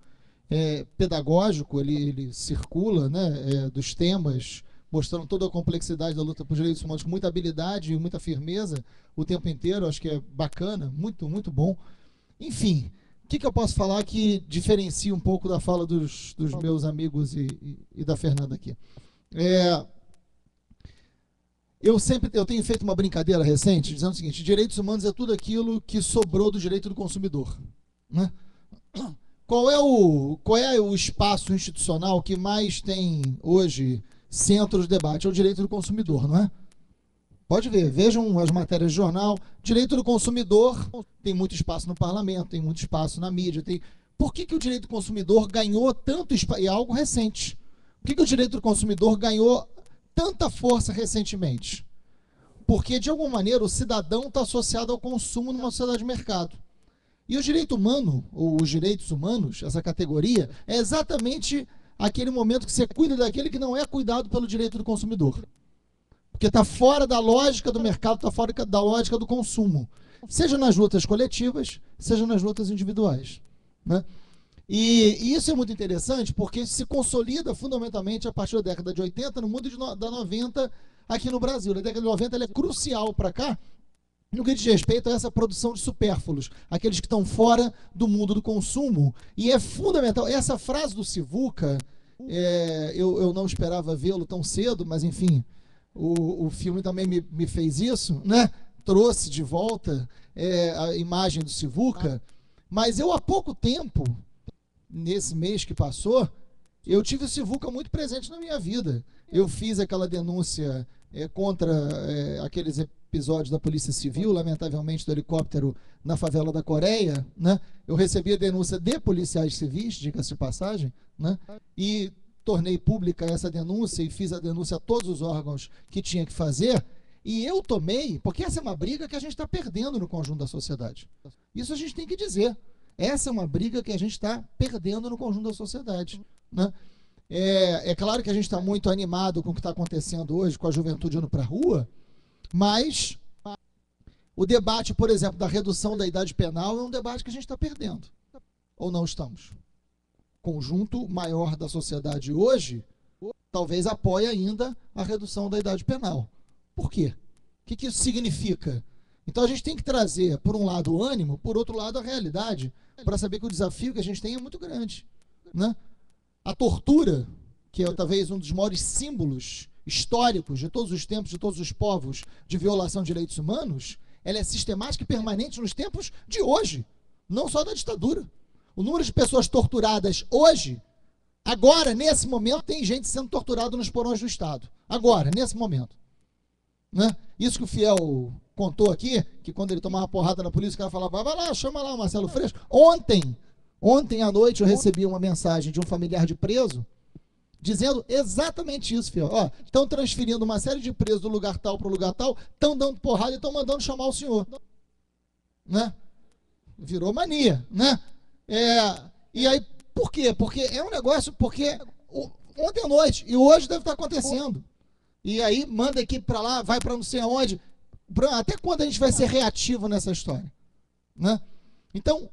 pedagógico, ele circula, né, dos temas, mostrando toda a complexidade da luta por direitos humanos com muita habilidade e muita firmeza o tempo inteiro. Acho que é bacana, muito, muito bom. Enfim, o que eu posso falar que diferencia um pouco da fala dos meus amigos e da Fernanda aqui? Eu tenho feito uma brincadeira recente, dizendo o seguinte: direitos humanos é tudo aquilo que sobrou do direito do consumidor, né? Qual é o espaço institucional que mais tem hoje centro de debate? É o direito do consumidor, não é? Pode ver, vejam as matérias de jornal. Direito do consumidor tem muito espaço no parlamento, tem muito espaço na mídia. Por que o direito do consumidor ganhou tanto espaço? E é algo recente. Por que o direito do consumidor ganhou tanta força recentemente? Porque, de alguma maneira, o cidadão está associado ao consumo numa sociedade de mercado. E o direito humano, ou os direitos humanos, essa categoria, é exatamente aquele momento que você cuida daquele que não é cuidado pelo direito do consumidor. Porque está fora da lógica do mercado, está fora da lógica do consumo. Seja nas lutas coletivas, seja nas lutas individuais, né? E isso é muito interessante porque se consolida fundamentalmente a partir da década de 80 no mundo da 90 aqui no Brasil. A década de 90 ela é crucial para cá no que diz respeito a essa produção de supérfluos, aqueles que estão fora do mundo do consumo. E é fundamental. Essa frase do Sivuca, eu não esperava vê-lo tão cedo, mas enfim, o filme também me fez isso, né? Trouxe de volta a imagem do Sivuca, mas eu há pouco tempo, nesse mês que passou, eu tive o Sivuca muito presente na minha vida. Eu fiz aquela denúncia contra aqueles episódios da Polícia Civil, lamentavelmente do helicóptero na favela da Coreia, né? Eu recebi a denúncia de policiais civis, diga-se de passagem, né? E tornei pública essa denúncia e fiz a denúncia a todos os órgãos que tinha que fazer. E eu tomei, porque essa é uma briga que a gente está perdendo no conjunto da sociedade. Isso a gente tem que dizer. Essa é uma briga que a gente está perdendo no conjunto da sociedade, né? É claro que a gente está muito animado com o que está acontecendo hoje, com a juventude indo para a rua, mas o debate, por exemplo, da redução da idade penal é um debate que a gente está perdendo. Ou não estamos? O conjunto maior da sociedade hoje talvez apoie ainda a redução da idade penal. Por quê? O que isso significa? Então a gente tem que trazer, por um lado, o ânimo, por outro lado, a realidade, para saber que o desafio que a gente tem é muito grande, né? A tortura, que é talvez um dos maiores símbolos históricos de todos os tempos, de todos os povos, de violação de direitos humanos, ela é sistemática e permanente nos tempos de hoje, não só da ditadura. O número de pessoas torturadas hoje, agora, nesse momento, tem gente sendo torturada nos porões do Estado. Agora, nesse momento, né? Isso que o Fiel contou aqui, que quando ele tomava porrada na polícia, o cara falava, vai lá, chama lá o Marcelo Freixo. Ontem à noite eu recebi uma mensagem de um familiar de preso, dizendo exatamente isso, Fiel. Ó, estão transferindo uma série de presos do lugar tal para o lugar tal, estão dando porrada e estão mandando chamar o senhor. Né? Virou mania, né? E aí, por quê? Porque é um negócio, porque ontem à noite, e hoje deve estar acontecendo. E aí manda a equipe para lá, vai para não sei aonde. Até quando a gente vai ser reativo nessa história? Né? Então,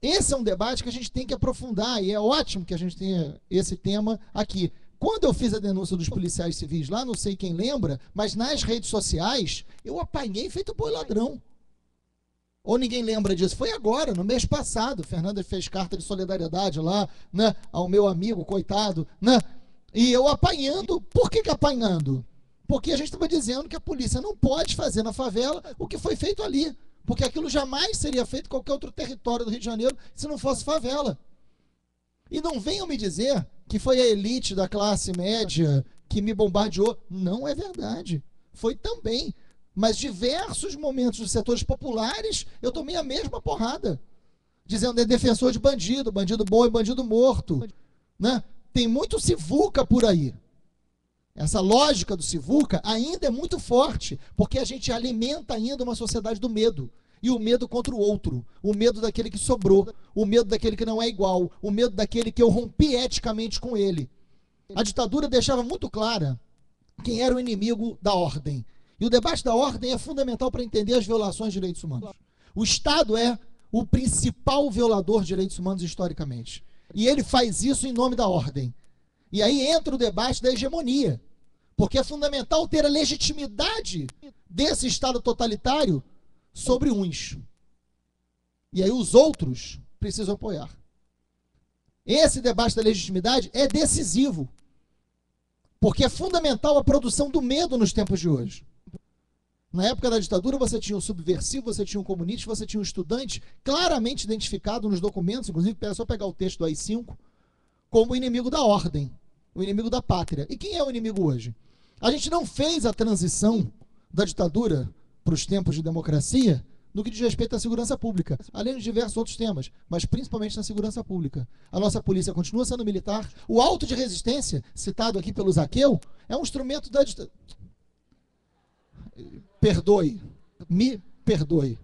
esse é um debate que a gente tem que aprofundar, e é ótimo que a gente tenha esse tema aqui. Quando eu fiz a denúncia dos policiais civis lá, não sei quem lembra, mas nas redes sociais, eu apanhei feito boi ladrão. Ou ninguém lembra disso? Foi agora, no mês passado. Fernanda fez carta de solidariedade lá, né, ao meu amigo, coitado, né? E eu apanhando. Por que apanhando? Porque a gente estava dizendo que a polícia não pode fazer na favela o que foi feito ali. Porque aquilo jamais seria feito em qualquer outro território do Rio de Janeiro se não fosse favela. E não venham me dizer que foi a elite da classe média que me bombardeou. Não é verdade. Foi também. Mas diversos momentos dos setores populares eu tomei a mesma porrada. Dizendo que é defensor de bandido, bandido bom e bandido morto. Né? Tem muito Sivuca por aí. Essa lógica do Sivuca ainda é muito forte, porque a gente alimenta ainda uma sociedade do medo. E o medo contra o outro, o medo daquele que sobrou, o medo daquele que não é igual, o medo daquele que eu rompi eticamente com ele. A ditadura deixava muito clara quem era o inimigo da ordem. E o debate da ordem é fundamental para entender as violações de direitos humanos. O Estado é o principal violador de direitos humanos historicamente. E ele faz isso em nome da ordem. E aí entra o debate da hegemonia. Porque é fundamental ter a legitimidade desse Estado totalitário sobre uns. E aí os outros precisam apoiar. Esse debate da legitimidade é decisivo. Porque é fundamental a produção do medo nos tempos de hoje. Na época da ditadura você tinha o subversivo, você tinha o comunista, você tinha o estudante claramente identificado nos documentos, inclusive é só pegar o texto do AI-5, como o inimigo da ordem, o inimigo da pátria. E quem é o inimigo hoje? A gente não fez a transição da ditadura para os tempos de democracia no que diz respeito à segurança pública, além de diversos outros temas, mas principalmente na segurança pública. A nossa polícia continua sendo militar. O auto de resistência, citado aqui pelo Zaqueu, é um instrumento da ditadura. Perdoe, me perdoe.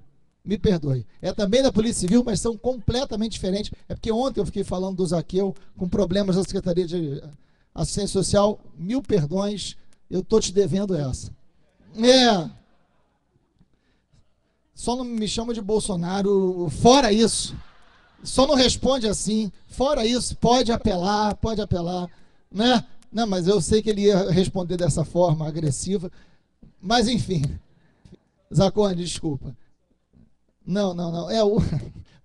Me perdoe. É também da Polícia Civil, mas são completamente diferentes. É porque ontem eu fiquei falando do Zaqueu com problemas da Secretaria de Assistência Social. 1000 perdões, eu estou te devendo essa. Só não me chama de Bolsonaro. Fora isso, só não responde assim. Fora isso, pode apelar, né? Não, mas eu sei que ele ia responder dessa forma agressiva. Mas enfim, Zacone, desculpa. Não. O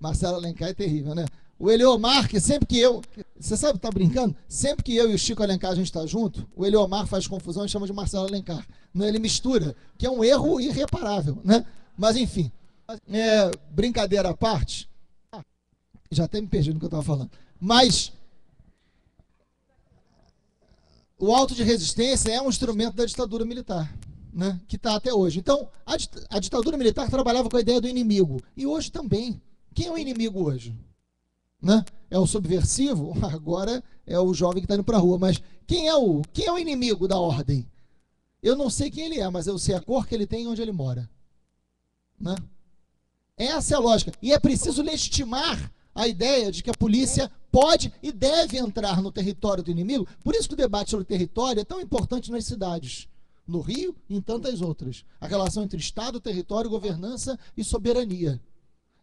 Marcelo Alencar é terrível, né? O Eliomar, que sempre que eu... Você sabe, tá brincando? Sempre que eu e o Chico Alencar a gente tá junto, o Eliomar faz confusão e chama de Marcelo Alencar. Não, ele mistura, que é um erro irreparável, né? Mas enfim, brincadeira à parte, já até me perdi no que eu estava falando. Mas o auto de resistência é um instrumento da ditadura militar. Né, que está até hoje. Então, a ditadura militar trabalhava com a ideia do inimigo. E hoje também. Quem é o inimigo hoje? Né? É o subversivo? Agora é o jovem que está indo para a rua. Mas quem é o inimigo da ordem? Eu não sei quem ele é, mas eu sei a cor que ele tem e onde ele mora. Né? Essa é a lógica. E é preciso legitimar a ideia de que a polícia pode e deve entrar no território do inimigo. Por isso que o debate sobre território é tão importante nas cidades. No Rio e em tantas outras. A relação entre Estado, território, governança e soberania.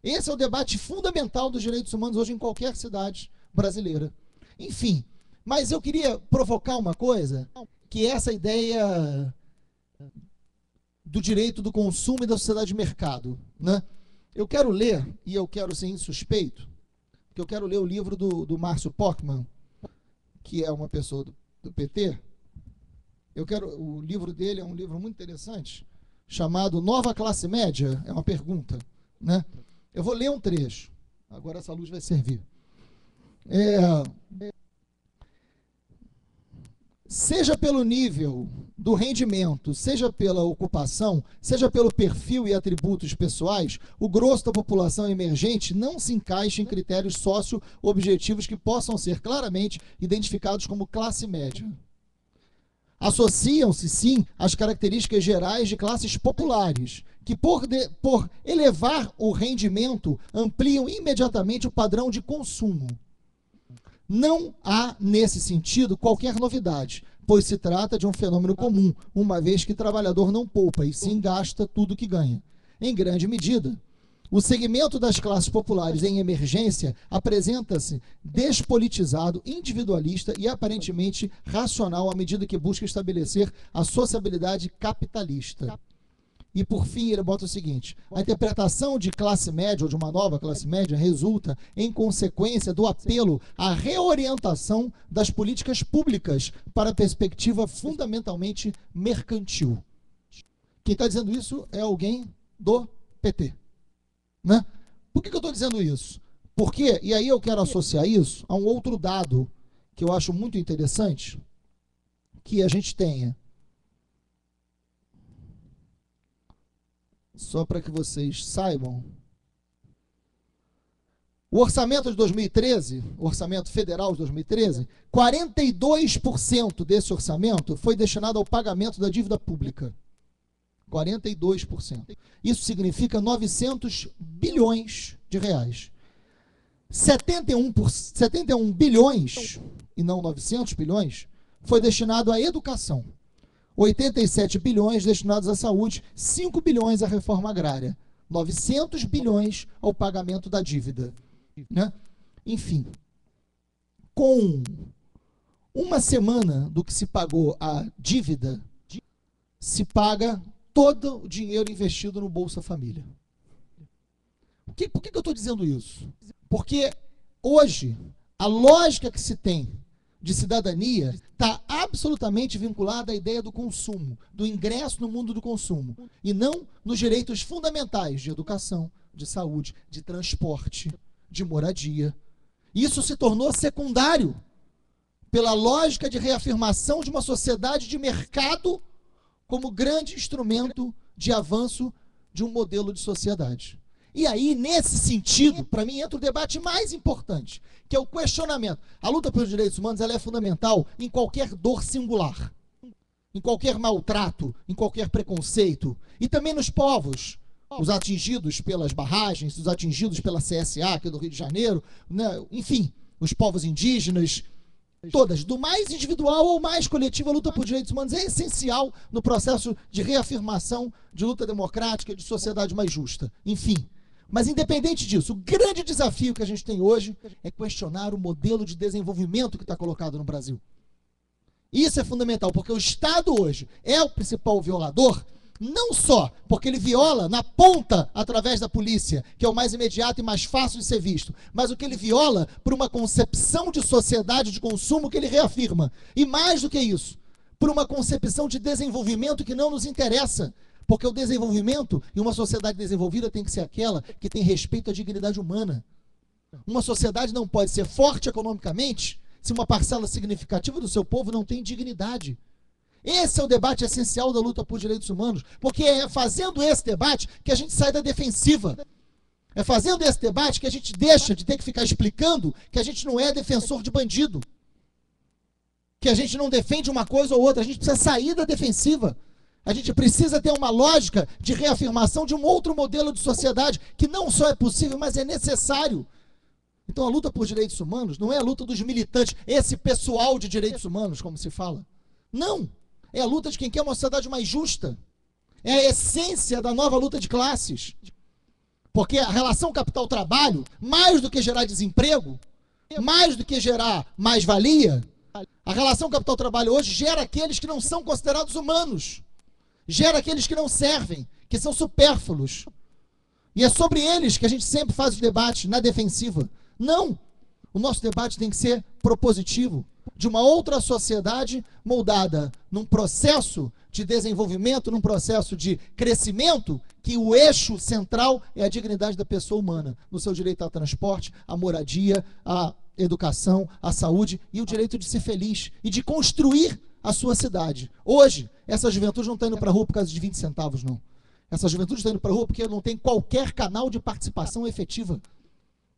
Esse é o debate fundamental dos direitos humanos hoje em qualquer cidade brasileira. Enfim, mas eu queria provocar uma coisa, que é essa ideia do direito do consumo e da sociedade de mercado. Né? Eu quero ler, e eu quero ser insuspeito, porque eu quero ler o livro do Márcio Pockmann, que é uma pessoa do PT. O livro dele é um livro muito interessante, chamado Nova Classe Média, é uma pergunta. Né? Eu vou ler um trecho, agora essa luz vai servir. Seja pelo nível do rendimento, seja pela ocupação, seja pelo perfil e atributos pessoais, o grosso da população emergente não se encaixa em critérios socio-objetivos que possam ser claramente identificados como classe média. Associam-se, sim, às características gerais de classes populares, que, por elevar o rendimento, ampliam imediatamente o padrão de consumo. Não há, nesse sentido, qualquer novidade, pois se trata de um fenômeno comum, uma vez que o trabalhador não poupa e sim gasta tudo que ganha. Em grande medida, o segmento das classes populares em emergência apresenta-se despolitizado, individualista e aparentemente racional à medida que busca estabelecer a sociabilidade capitalista. E, por fim, ele bota o seguinte: a interpretação de classe média ou de uma nova classe média resulta em consequência do apelo à reorientação das políticas públicas para a perspectiva fundamentalmente mercantil. Quem está dizendo isso é alguém do PT. Né? Por que eu estou dizendo isso? Porque, e aí eu quero associar isso a um outro dado que eu acho muito interessante, que a gente tenha. Só para que vocês saibam, o orçamento de 2013, o orçamento federal de 2013, 42% desse orçamento foi destinado ao pagamento da dívida pública. 42%. Isso significa 900 bilhões de reais. 71 bilhões, e não 900 bilhões, foi destinado à educação. 87 bilhões destinados à saúde, 5 bilhões à reforma agrária, 900 bilhões ao pagamento da dívida. Né? Enfim, com uma semana do que se pagou a dívida, se paga todo o dinheiro investido no Bolsa Família. Por que eu estou dizendo isso? Porque hoje, a lógica que se tem de cidadania está absolutamente vinculada à ideia do consumo, do ingresso no mundo do consumo, e não nos direitos fundamentais de educação, de saúde, de transporte, de moradia. Isso se tornou secundário pela lógica de reafirmação de uma sociedade de mercado como grande instrumento de avanço de um modelo de sociedade. E aí, nesse sentido, para mim, entra o debate mais importante, que é o questionamento. A luta pelos direitos humanos ela é fundamental em qualquer dor singular, em qualquer maltrato, em qualquer preconceito, e também nos povos, os atingidos pelas barragens, os atingidos pela CSA, aqui do Rio de Janeiro, né? Enfim, os povos indígenas, todas, do mais individual ao mais coletivo, a luta por direitos humanos é essencial no processo de reafirmação de luta democrática, de sociedade mais justa. Enfim, mas independente disso, o grande desafio que a gente tem hoje é questionar o modelo de desenvolvimento que está colocado no Brasil. Isso é fundamental, porque o Estado hoje é o principal violador, não só porque ele viola na ponta através da polícia, que é o mais imediato e mais fácil de ser visto, mas o que ele viola por uma concepção de sociedade de consumo que ele reafirma. E mais do que isso, por uma concepção de desenvolvimento que não nos interessa, porque o desenvolvimento e uma sociedade desenvolvida tem que ser aquela que tem respeito à dignidade humana. Uma sociedade não pode ser forte economicamente se uma parcela significativa do seu povo não tem dignidade. Esse é o debate essencial da luta por direitos humanos, porque é fazendo esse debate que a gente sai da defensiva. É fazendo esse debate que a gente deixa de ter que ficar explicando que a gente não é defensor de bandido, que a gente não defende uma coisa ou outra, a gente precisa sair da defensiva. A gente precisa ter uma lógica de reafirmação de um outro modelo de sociedade que não só é possível, mas é necessário. Então a luta por direitos humanos não é a luta dos militantes, esse pessoal de direitos humanos, como se fala. Não. É a luta de quem quer uma sociedade mais justa. É a essência da nova luta de classes. Porque a relação capital-trabalho, mais do que gerar desemprego, mais do que gerar mais-valia, a relação capital-trabalho hoje gera aqueles que não são considerados humanos. Gera aqueles que não servem, que são supérfluos. E é sobre eles que a gente sempre faz o debate na defensiva. Não! O nosso debate tem que ser propositivo, de uma outra sociedade moldada num processo de desenvolvimento, num processo de crescimento, que o eixo central é a dignidade da pessoa humana, no seu direito ao transporte, à moradia, à educação, à saúde e o direito de ser feliz e de construir a sua cidade. Hoje, essa juventude não está indo para a rua por causa de 20 centavos, não. Essa juventude está indo para a rua porque não tem qualquer canal de participação efetiva.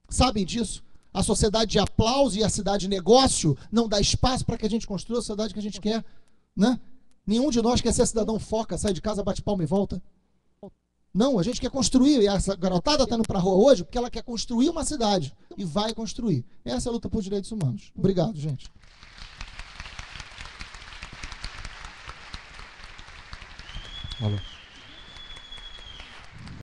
Sabem disso? A sociedade de aplauso e a cidade de negócio não dá espaço para que a gente construa a sociedade que a gente quer. Né? Nenhum de nós quer ser cidadão foca, sai de casa, bate palma e volta. Não, a gente quer construir. E essa garotada está indo para a rua hoje porque ela quer construir uma cidade. E vai construir. Essa é a luta por direitos humanos. Obrigado, gente. Valeu.